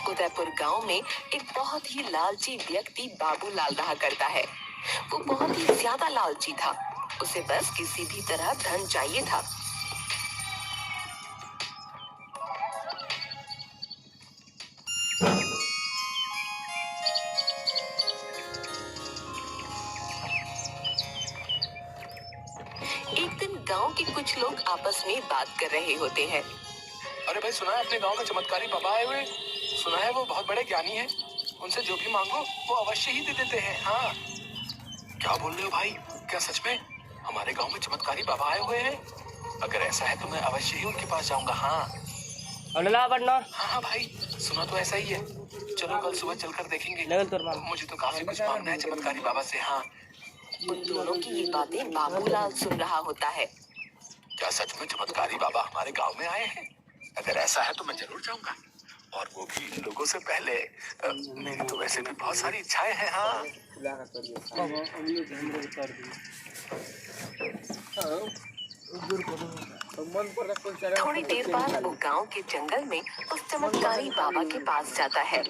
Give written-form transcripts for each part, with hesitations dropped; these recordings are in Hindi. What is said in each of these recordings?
उदयपुर गांव में एक बहुत ही लालची व्यक्ति बाबूलाल रहा करता है। वो बहुत ही ज्यादा लालची था। उसे बस किसी भी तरह धन चाहिए था। एक दिन गांव के कुछ लोग आपस में बात कर रहे होते हैं। अरे भाई, सुना है अपने गांव में चमत्कारी बाबा आए हुए? सुना है वो बहुत बड़े ज्ञानी हैं। उनसे जो भी मांगो वो अवश्य ही दे देते हैं। हाँ, क्या बोल रहे हो भाई? क्या सच में हमारे गांव में चमत्कारी बाबा आए हुए हैं? अगर ऐसा है तो मैं अवश्य ही उनके पास जाऊंगा। हाँ हाँ भाई, सुना तो ऐसा ही है। चलो कल सुबह चलकर देखेंगे। मुझे तो काफी कुछ मांगना है चमत्कारी बाबा से। हाँ, उन दोनों की ये बातें बाबूलाल सुन रहा होता है। क्या सच में चमत्कारी बाबा हमारे गांव में आए हैं? अगर ऐसा है तो मैं जरूर जाऊंगा, और वो भी लोगों से पहले। मेरी तो वैसे भी बहुत सारी इच्छाएं हैं। हाँ, थोड़ी देर बाद वो गांव के जंगल में उस चमत्कारी बाबा के पास जाता है।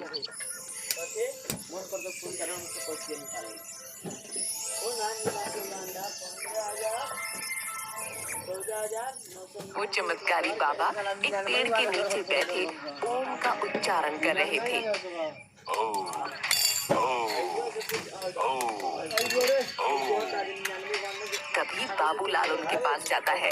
वो चमत्कारी बाबा एक पेड़ के नीचे बैठे ओम का उच्चारण कर रहे थे। तभी बाबूलाल उनके पास जाता है।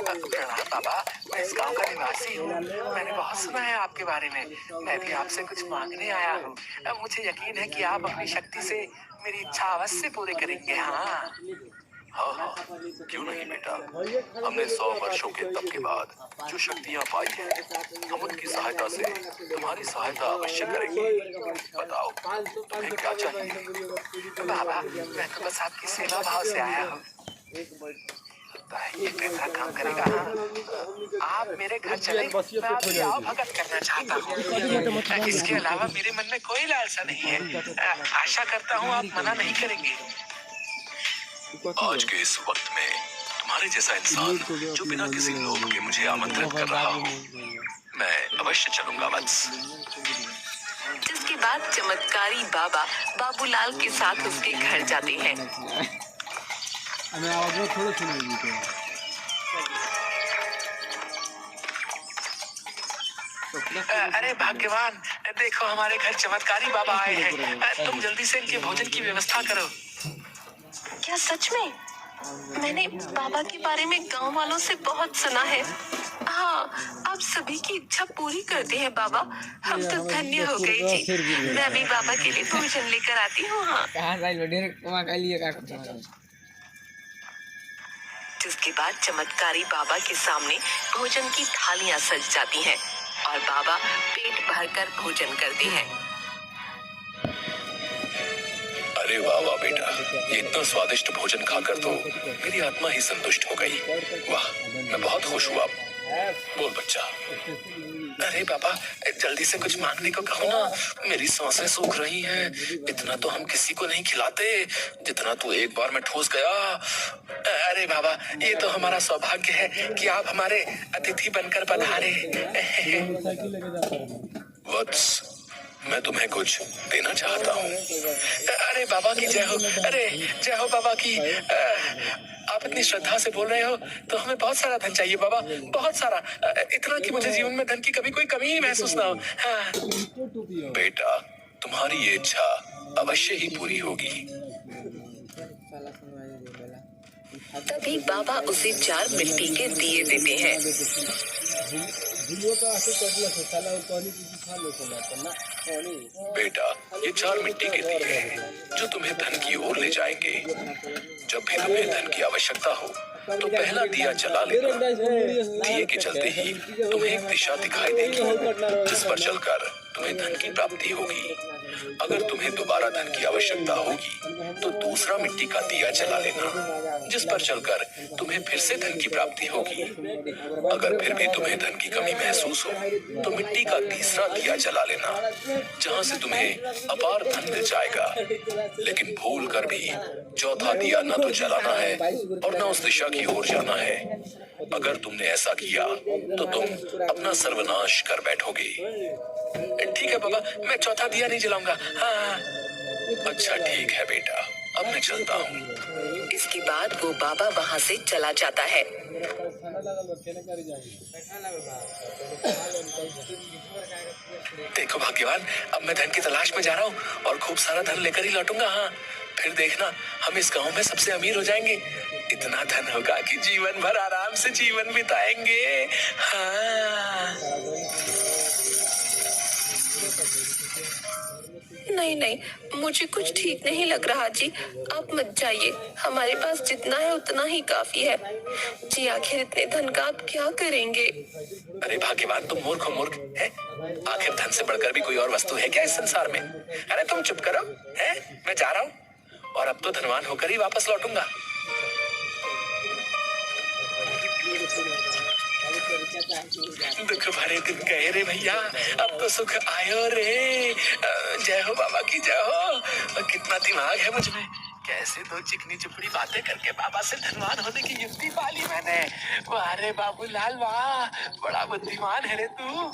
प्रणाम बाबा, मैं इस गांव का निवासी हूँ। मैंने बहुत सुना है आपके बारे में। मैं भी आपसे कुछ मांगने आया हूँ। मुझे यकीन है कि आप अपनी शक्ति से मेरी इच्छा अवश्य पूरी करेंगे। हाँ हाँ हाँ, क्यों नहीं बेटा। हमने 100 वर्षों के तप के बाद जो शक्तियाँ पाई हैं, हम उनकी सहायता से तुम्हारी सहायता अवश्य करेंगे। बताओ तुम्हें क्या चाहिए? बाबा, मैं तो बस आपकी सेवा भाव से आया हूँ। ये कैसा काम करेगा? हाँ, आप मेरे घर चले, मैं आपकी आओ भगत करना चाहता हूँ। इसके अलावा मेरे मन में कोई लालसा नहीं है। आशा करता हूँ आप मना नहीं करेंगे। आज के इस वक्त में तुम्हारे जैसा इंसान जो बिना किसी लोभ के मुझे आमंत्रित कर रहा हो, मैं अवश्य चलूंगा वत्स। जिसके बाद चमत्कारी बाबा बाबूलाल के साथ उसके घर जाते हैं। अरे भाग्यवान, देखो हमारे घर चमत्कारी बाबा आए हैं। तुम जल्दी से इनके भोजन की व्यवस्था करो। क्या सच में? मैंने बाबा के बारे में गांव वालों से बहुत सुना है। हाँ, आप सभी की इच्छा पूरी करते हैं बाबा। हम तो धन्य हो गए जी। मैं भी बाबा के लिए भोजन लेकर आती हूँ। हाँ। जिसके बाद चमत्कारी बाबा के सामने भोजन की थालियां सज जाती हैं और बाबा पेट भरकर भोजन करते हैं। अरे वाह वाह बेटा, ये इतना स्वादिष्ट भोजन खाकर तो मेरी आत्मा ही संतुष्ट हो गई। वाह, मैं बहुत खुश हुआ। बोल बच्चा। अरे बाबा, जल्दी से कुछ मांगने को कहो ना। मेरी सांसें सूख रही हैं। इतना तो हम किसी को नहीं खिलाते जितना तू एक बार में ठूस गया। अरे बाबा, ये तो हमारा सौभाग्य है कि आप हमारे अतिथि बनकर पधारे। वत्स, मैं तुम्हें कुछ देना चाहता हूँ। अरे बाबा की जय हो। अरे जय हो बाबा की। आप इतनी श्रद्धा से बोल रहे हो तो हमें बहुत सारा धन चाहिए बाबा, बहुत सारा। इतना कि मुझे जीवन में धन की कभी कोई कमी ही महसूस ना हो। हाँ। बेटा, तुम्हारी ये इच्छा अवश्य ही पूरी होगी। तभी बाबा उसे 4 मिट्टी के दिए देते हैं। बेटा, ये 4 मिट्टी के दिए हैं जो तुम्हें धन की ओर ले जाएंगे। जब भी तुम्हें धन की आवश्यकता हो तो पहला दिया जला लेना। दिए के जलते ही तुम्हें एक दिशा दिखाई देगी जिस पर चलकर तुम्हें धन की प्राप्ति होगी। अगर तुम्हें दोबारा धन की आवश्यकता होगी तो दूसरा मिट्टी का दिया जला लेना, जिस पर चलकर तुम्हें फिर से धन की प्राप्ति होगी। अगर फिर भी तुम्हें धन की कमी महसूस हो तो मिट्टी का तीसरा दिया जला लेना, जहां से तुम्हें अपार धन मिल जाएगा। लेकिन भूल कर भी चौथा दिया न तो जलाना है और न उस दिशा की ओर जाना है। अगर तुमने ऐसा किया तो तुम अपना सर्वनाश कर बैठोगे। ठीक है बाबा, मैं चौथा दिया नहीं जलाऊंगा। हाँ। अच्छा ठीक है बेटा, अब मैं चलता हूँ। इसके बाद वो बाबा वहाँ से चला जाता है। देखो भाग्यवान, अब मैं धन की तलाश में जा रहा हूँ और खूब सारा धन लेकर ही लौटूंगा। हाँ, फिर देखना हम इस गांव में सबसे अमीर हो जाएंगे। इतना धन होगा कि जीवन भर आराम से जीवन बिताएंगे। हाँ। नहीं नहीं, मुझे कुछ ठीक नहीं लग रहा जी। आप मत जाइए, हमारे पास जितना है उतना ही काफी है जी। आखिर इतने धन का आप क्या करेंगे? अरे भाग्यवान, तुम मूर्ख हो मूर्ख है। आखिर धन से बढ़कर भी कोई और वस्तु है क्या इस संसार में? अरे तुम चुप करो, है? मैं जा रहा हूँ और अब तो धनवान होकर ही वापस लौटूंगा। दुख भरे दिन गए रे भैया, अब तो सुख आयो रे। जय हो बाबा की जय हो। कितना दिमाग है मुझ में, कैसे दो चिकनी चुपड़ी बातें करके बाबा से धनवान होने की युक्ति पाली मैंने। वाह रे बाबूलाल वाह, बड़ा बुद्धिमान है रे तू।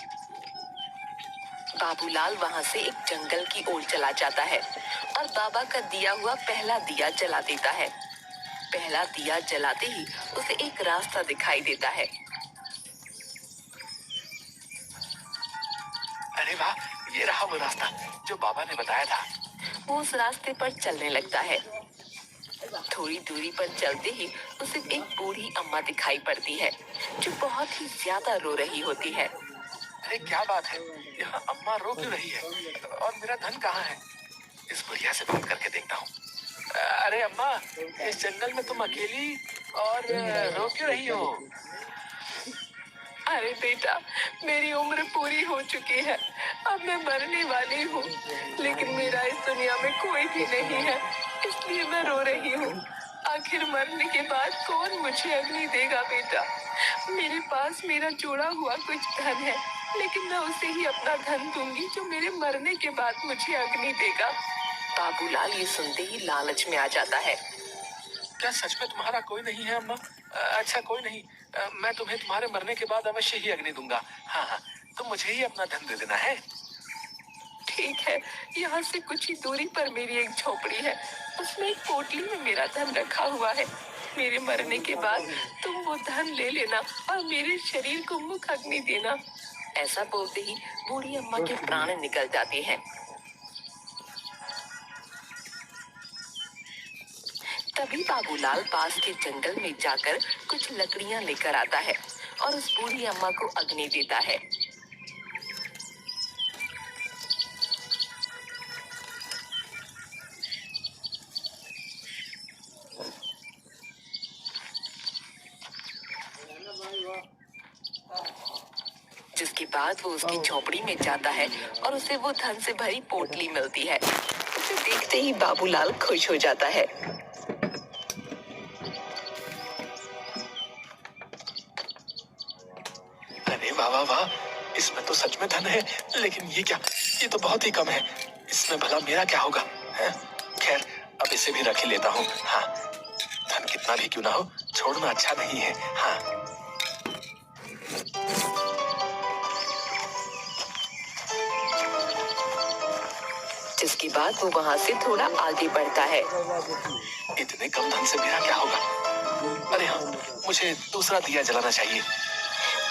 बाबूलाल वहाँ से एक जंगल की ओर चला जाता है और बाबा का दिया हुआ पहला दिया जला देता है। पहला दिया जलाते ही उसे एक रास्ता दिखाई देता है। अरे वाह, ये रहा वो रास्ता जो बाबा ने बताया था। वो उस रास्ते पर चलने लगता है। थोड़ी दूरी पर चलते ही उसे एक बूढ़ी अम्मा दिखाई पड़ती है जो बहुत ही ज्यादा रो रही होती है। अरे क्या बात है, यहाँ अम्मा रो क्यों रही है और मेरा धन कहाँ है? इस बुढ़िया से बात करके देखता हूँ। अरे अम्मा, इस जंगल में तुम अकेली और रो क्यों रही हो? अरे बेटा, मेरी उम्र पूरी हो चुकी है, अब मैं मरने वाली हूँ, लेकिन मेरा इस दुनिया में कोई भी नहीं है, इसलिए मैं रो रही हूँ। आखिर मरने के बाद कौन मुझे अग्नि देगा बेटा? मेरे पास मेरा जोड़ा हुआ कुछ धन है, लेकिन मैं उसे ही अपना धन दूंगी जो मेरे मरने के बाद मुझे अग्नि देगा। बाबूलाल ये सुनते ही लालच में आ जाता है। क्या सच में तुम्हारा कोई नहीं है अम्मा? अच्छा कोई नहीं, मैं तुम्हें तुम्हारे मरने के बाद अवश्य ही अग्नि दूंगा। हाँ हाँ, तुम मुझे ही अपना धन दे देना है। ठीक है, यहाँ से कुछ ही दूरी पर मेरी एक झोपड़ी है, उसमें एक पोटली में मेरा धन रखा हुआ है। मेरे मरने के बाद तुम वो धन ले लेना और मेरे शरीर को मुख अग्नि देना। ऐसा बोलते ही बूढ़ी अम्मा के प्राण निकल जाते हैं। तभी बाबूलाल पास के जंगल में जाकर कुछ लकड़ियां लेकर आता है और उस बूढ़ी अम्मा को अग्नि देता है। जिसके बाद वो उसकी झोपड़ी में जाता है और उसे वो धन से भरी पोटली मिलती है। उसे देखते ही बाबूलाल खुश हो जाता है। अरे वाह वाह वाह, इसमें तो सच में धन है, लेकिन ये क्या, ये तो बहुत ही कम है। इसमें भला मेरा क्या होगा? खैर, अब इसे भी रख ही लेता हूँ। हाँ, धन कितना भी क्यों ना हो, छोड़ना अच्छा नहीं है। हाँ। जिसके बाद वो वहाँ से थोड़ा आगे बढ़ता है। इतने कम धन से मेरा क्या होगा? अरे हाँ, मुझे दूसरा दिया जलाना चाहिए।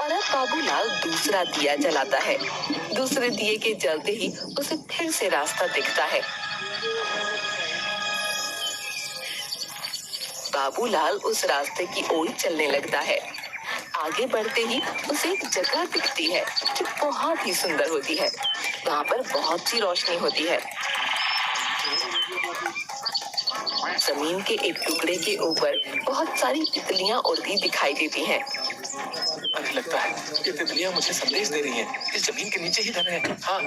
और अब बाबूलाल दूसरा दिया जलाता है। दूसरे दिए के जलते ही उसे फिर से रास्ता दिखता है। बाबूलाल उस रास्ते की ओर चलने लगता है। आगे बढ़ते ही उसे एक जगह दिखती है जो बहुत ही सुंदर होती है। वहाँ पर बहुत सी रोशनी होती है। जमीन के एक टुकड़े के ऊपर बहुत सारी तितलियां उड़ती दिखाई देती हैं। अरे लगता है ये तितलियां मुझे संदेश दे रही हैं। इस जमीन के नीचे ही धन है। हाँ,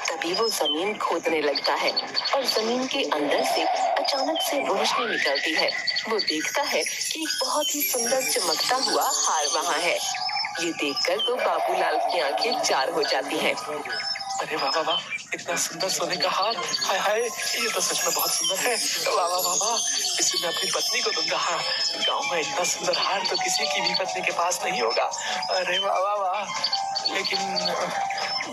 तभी वो जमीन खोदने लगता है और जमीन के अंदर से अचानक से रोशनी निकलती है। वो देखता है कि एक बहुत ही सुंदर चमकता हुआ हार वहाँ है। ये देखकर तो बाबूलाल की आंखें चार हो जाती हैं। अरे वाह वाह वाह, इतना सुंदर सोने का हार, हाय हाय, ये तो सच में बहुत सुंदर है। वाह वाह वाह वाह, इसे मैं अपनी पत्नी को दूंगा। हाँ, गाँव में इतना सुंदर हार तो किसी की भी पत्नी के पास नहीं होगा। अरे वाह वाह वाह, लेकिन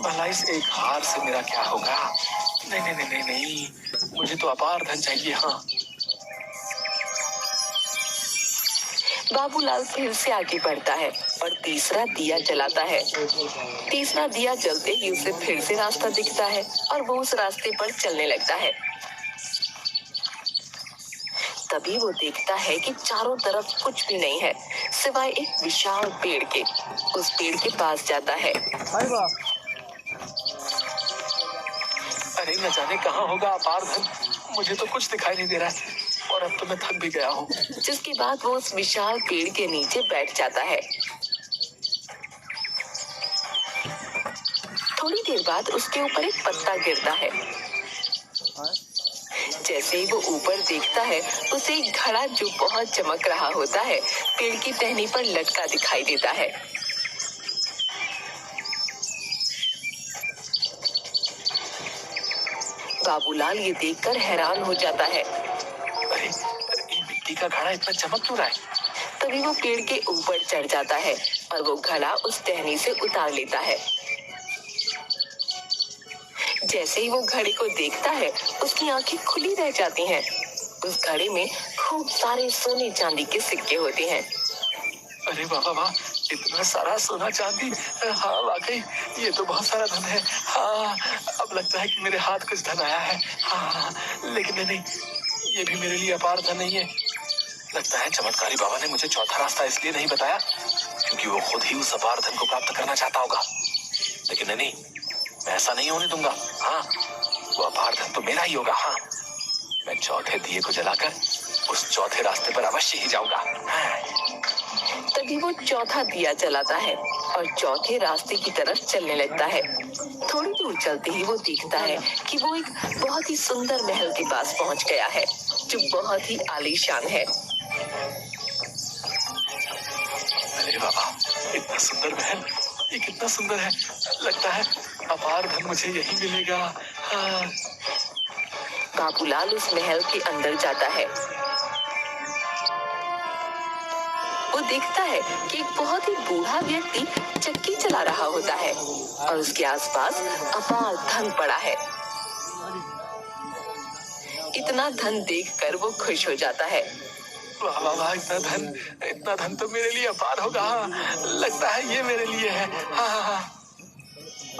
भला इस एक हार से मेरा क्या होगा? नहीं नहीं नहीं नहीं नहीं, मुझे तो अपार धन चाहिए। हाँ, बाबूलाल फिर से आगे बढ़ता है और तीसरा दिया जलाता है। तीसरा दिया जलते ही उसे फिर से रास्ता दिखता है और वो उस रास्ते पर चलने लगता है। तभी वो देखता है कि चारों तरफ कुछ भी नहीं है सिवाय एक विशाल पेड़ के। उस पेड़ के पास जाता है। अरे न जाने कहाँ होगा अपार धन, मुझे तो कुछ दिखाई नहीं दे रहा है और अब तो मैं थक भी गया हूँ। जिसके बाद वो उस विशाल पेड़ के नीचे बैठ जाता है। थोड़ी देर बाद उसके ऊपर एक पत्ता गिरता है। जैसे ही वो ऊपर देखता है उसे एक घड़ा जो बहुत चमक रहा होता है पेड़ की टहनी पर लटका दिखाई देता है। बाबूलाल ये देखकर हैरान हो जाता है। अरे ये मिट्टी का घड़ा इतना चमक क्यों रहा है? तभी वो पेड़ के ऊपर चढ़ जाता है और वो घड़ा उस टहनी से उतार लेता है। जैसे ही वो घड़े को देखता है उसकी आंखें खुली रह जाती हैं। उस घड़े में खूब सारे सोने चांदी के सिक्के होते हैं। अरे वाह वाह वाह, इतना सारा सोना चांदी। हाँ वाकई ये तो बहुत सारा धन है। हाँ, अब लगता है कि मेरे हाथ कुछ धन आया है। हाँ, लेकिन नहीं, ये भी मेरे लिए अपार धन नहीं है। लगता है चमत्कारी बाबा ने मुझे चौथा रास्ता इसलिए नहीं बताया क्योंकि वो खुद ही उस अपार धन को प्राप्त करना चाहता होगा। लेकिन नहीं, मैं ऐसा नहीं होने दूंगा। हाँ, वो अपार धन तो मेरा ही होगा। हाँ, मैं चौथे दिए को जलाकर उस चौथे रास्ते पर अवश्य ही जाऊंगा। हाँ। तभी वो चौथा दिया जलाता है और चौथे रास्ते की तरफ चलने लगता है। थोड़ी दूर चलते ही वो देखता है कि वो एक बहुत ही सुंदर महल के पास पहुंच गया है जो बहुत ही आलीशान है। अरे बाबा, इतना सुंदर महल, ये कितना सुंदर है। लगता है अपार धन मुझे यही मिलेगा। हाँ। बाबूलाल उस महल के अंदर जाता है। वो देखता है कि एक बहुत ही बूढ़ा व्यक्ति चक्की चला रहा होता है और उसके आसपास अपार धन पड़ा है। इतना धन देखकर वो खुश हो जाता है। वाह वाह वाह, इतना धन तो मेरे लिए अपार होगा। हाँ, लगता है ये मेरे लिए है। हाँ हाँ हाँ।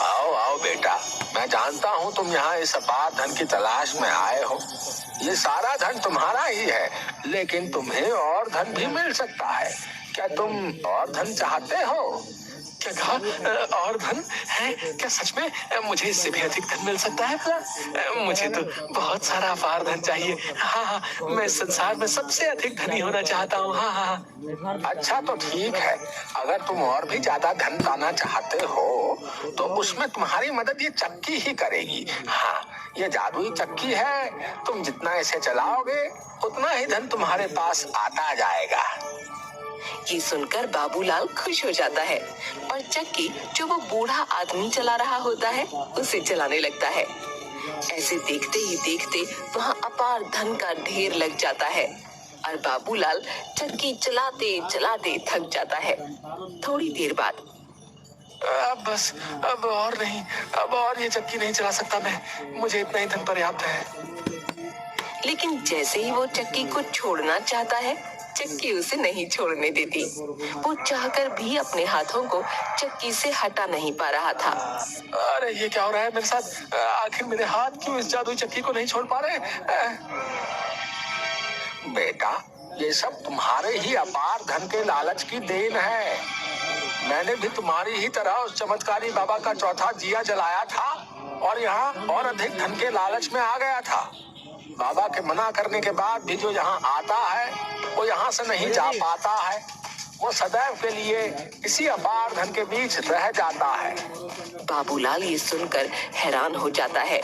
आओ आओ बेटा, मैं जानता हूँ तुम यहाँ इस अपार धन की तलाश में आए हो। ये सारा धन तुम्हारा ही है, लेकिन तुम्हें और धन भी मिल सकता है। क्या तुम और धन चाहते हो? क्या कहा? और धन है क्या? सच में मुझे इससे भी अधिक धन मिल सकता है? मुझे तो बहुत सारा अपार धन चाहिए। हाँ हाँ, मैं संसार में सबसे अधिक धनी होना चाहता हूँ। हाँ हाँ। अच्छा तो ठीक है, अगर तुम और भी ज्यादा धन पाना चाहते हो तो उसमें तुम्हारी मदद ये चक्की ही करेगी। हाँ, ये जादुई चक्की है, तुम जितना इसे चलाओगे उतना ही धन तुम्हारे पास आता जाएगा। ये सुनकर बाबूलाल खुश हो जाता है और चक्की जो वो बूढ़ा आदमी चला रहा होता है उसे चलाने लगता है। ऐसे देखते ही देखते वहाँ अपार धन का ढेर लग जाता है और बाबूलाल चक्की चलाते चलाते थक जाता है। थोड़ी देर बाद अब बस, अब और नहीं, अब और ये चक्की नहीं चला सकता मैं। मुझे इतना ही धन पर्याप्त है। लेकिन जैसे ही वो चक्की को छोड़ना चाहता है चक्की उसे नहीं छोड़ने देती। वो चाहकर भी अपने हाथों को चक्की से हटा नहीं पा रहा था। अरे ये क्या हो रहा है मेरे साथ? आखिर मेरे हाथ क्यों इस जादुई चक्की को नहीं छोड़ पा रहे? बेटा, ये सब तुम्हारे ही अपार धन के लालच की देन है। मैंने भी तुम्हारी ही तरह उस चमत्कारी बाबा का चौथा दिया जलाया था और यहाँ और अधिक धन के लालच में आ गया था। बाबा के मना करने के बाद भी जो यहाँ आता है वो यहाँ से नहीं जा पाता है। वो सदैव के लिए इसी अपार धन के बीच रह जाता है। बाबूलाल ये सुनकर हैरान हो जाता है।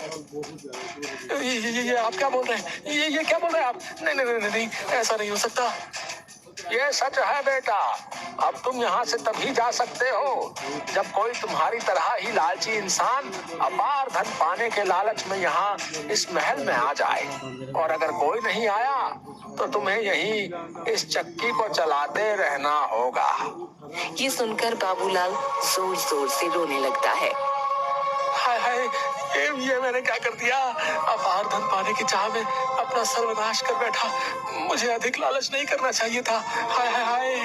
ये आप क्या बोल रहे हैं? ये क्या बोल रहे हैं आप? नहीं नहीं नहीं नहीं, ऐसा नहीं हो सकता। ये सच है बेटा। अब तुम यहाँ से तभी जा सकते हो जब कोई तुम्हारी तरह ही लालची इंसान अपार धन पाने के लालच में यहाँ इस महल में आ जाए। और अगर कोई नहीं आया तो तुम्हें यही इस चक्की को चलाते रहना होगा। ये सुनकर बाबूलाल जोर जोर से रोने लगता है। हाय हाय, ये मैंने क्या कर दिया? अपार धन पाने की चाह में अपना सर्वनाश कर बैठा। मुझे अधिक लालच नहीं करना चाहिए था। हाय हाय हाय।